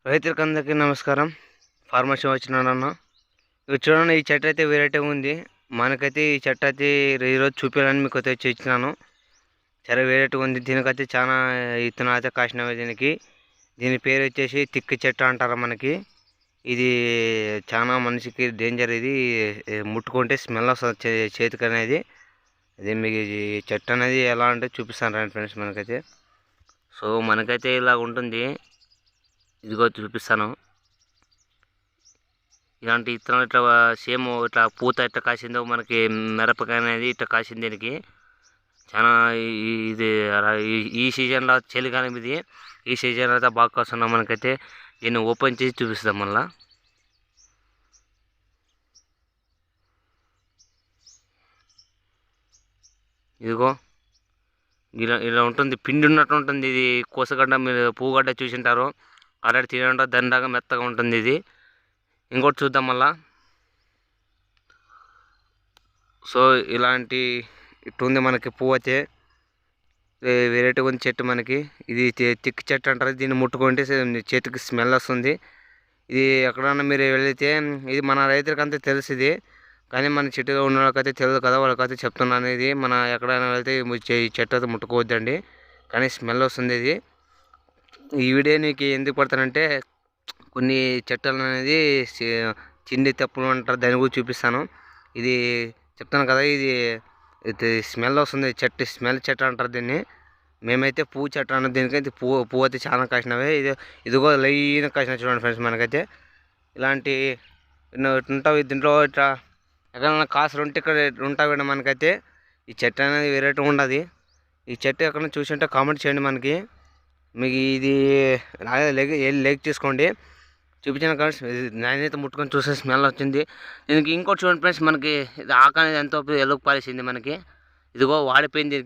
రైతులకందరికీ నమస్కారం. ఫార్మర్స్ వచ్చినానన్న. ఇక చూడండి, ఈ చెట్టు అయితే వెరైటీగా ఉంది. మనకైతే ఈ చెట్టు అయితే ఈరోజు చూపించాలని మీకు అయితే ఇచ్చినాను. చాలా వెరైటీగా ఉంది. దీనికైతే చాలా ఇత్తనాలు అయితే కాసినవి. దీని పేరు వచ్చేసి తిక్కి చెట్టు అంటారు మనకి. ఇది చాలా మనిషికి డేంజర్. ఇది ముట్టుకుంటే స్మెల్ వస్తుంది చేతికి అనేది. ఇది మీకు ఈ చెట్టు అనేది ఎలా అంటే చూపిస్తాను రండి ఫ్రెండ్స్. మనకైతే సో మనకైతే ఇలా ఉంటుంది. ఇదిగో చూపిస్తాను. ఇలాంటి ఇత్తనాలు ఇట్లా సేమ్ ఇట్లా పూత ఇట్లా కాసిందో మనకి మిరపకాయ అనేది ఇట్లా కాసింది. దీనికి చాలా ఇది ఈ సీజన్లో చలికాలం ఇది. ఈ సీజన్లో అయితే బాగా కాస్తున్నాం. మనకైతే దీన్ని ఓపెన్ చేసి చూపిస్తాం. మళ్ళా ఇదిగో ఇలా ఉంటుంది. పిండి ఉన్నట్టు ఉంటుంది. ఇది కోసగడ్డ, మీరు పువ్వుగడ్డ చూసింటారు. ఆల్రెడీ తినే దండగా మెత్తగా ఉంటుంది. ఇది ఇంకోటి చూద్దాం మళ్ళా. సో ఇలాంటి ఇట్టుంది మనకి పువ్వు అయితే వెరైటీగా ఉంది చెట్టు మనకి. ఇది తిక్కి చెట్టు అంటారు. దీన్ని ముట్టుకుంటే చేతికి స్మెల్ వస్తుంది. ఇది ఎక్కడన్నా మీరు వెళితే ఇది మన రైతులకంతా తెలుసు ఇది, కానీ మన చెట్టులో ఉన్న వాళ్ళకైతే తెలియదు కదా. వాళ్ళకైతే చెప్తున్నాను, ఇది మన ఎక్కడైనా వెళ్తే ఈ చెట్టు అయితే ముట్టుకోవద్దండి, కానీ స్మెల్ వస్తుంది. ఇది ఈ వీడియో నీకు ఎందుకు పడతానంటే కొన్ని చెట్టులు అనేది చిండి తెప్పలు అంటారు, దాని గురించి చూపిస్తాను. ఇది చెప్తాను కదా, ఇది స్మెల్ వస్తుంది. స్మెల్ చెట్టు అంటారు దీన్ని. మేమైతే పువ్వు చెట్టు అన్నది. దీనికైతే పువ్వు అయితే చాలా కాసినవే. ఇదిగో లైన్ కాసిన చూడండి ఫ్రెండ్స్. మనకైతే ఇలాంటి ఉంటాయి. దీంట్లో ఇట్లా ఎక్కడైనా కాసులు ఉంటే ఇక్కడ ఉంటాయి. మనకైతే ఈ చెట్టు అనేది వెరైటీ ఉండదు. ఈ చెట్టు ఎక్కడైనా చూసింటే కామెంట్ చేయండి. మీకు ఇది లైక్ చేసుకోండి. చూపించిన ఫ్రెండ్స్. నేనైతే ముట్టుకొని చూసే స్మెల్ వచ్చింది. దీనికి ఇంకోటి చూడండి ఫ్రెండ్స్. మనకి ఇది ఆకు అనేది ఎంతో ఎలుగు పారేసింది మనకి. ఇదిగో వాడిపోయింది.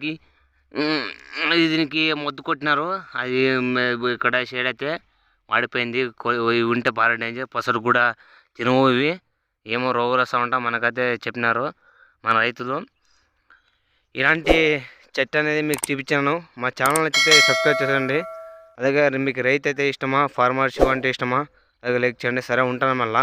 దీనికి మొద్దు కొట్టినారు. అది ఇక్కడ షేడ్ అయితే వాడిపోయింది. ఉంటే బాగా డేంజర్. పసరు కూడా తినవు ఇవి. ఏమో రోగులు వస్తూ ఉంటా మనకైతే చెప్పినారు మన రైతులు. ఇలాంటి చెట్టు అనేది మీకు చూపించాను. మా ఛానల్ అయితే సబ్స్క్రైబ్ చేయండి. అలాగే మీకు రైతు అయితే ఇష్టమా, ఫార్మర్స్ అంటే ఇష్టమా, అలాగే లైక్ చేయండి. సరే, ఉంటాను మళ్ళీ.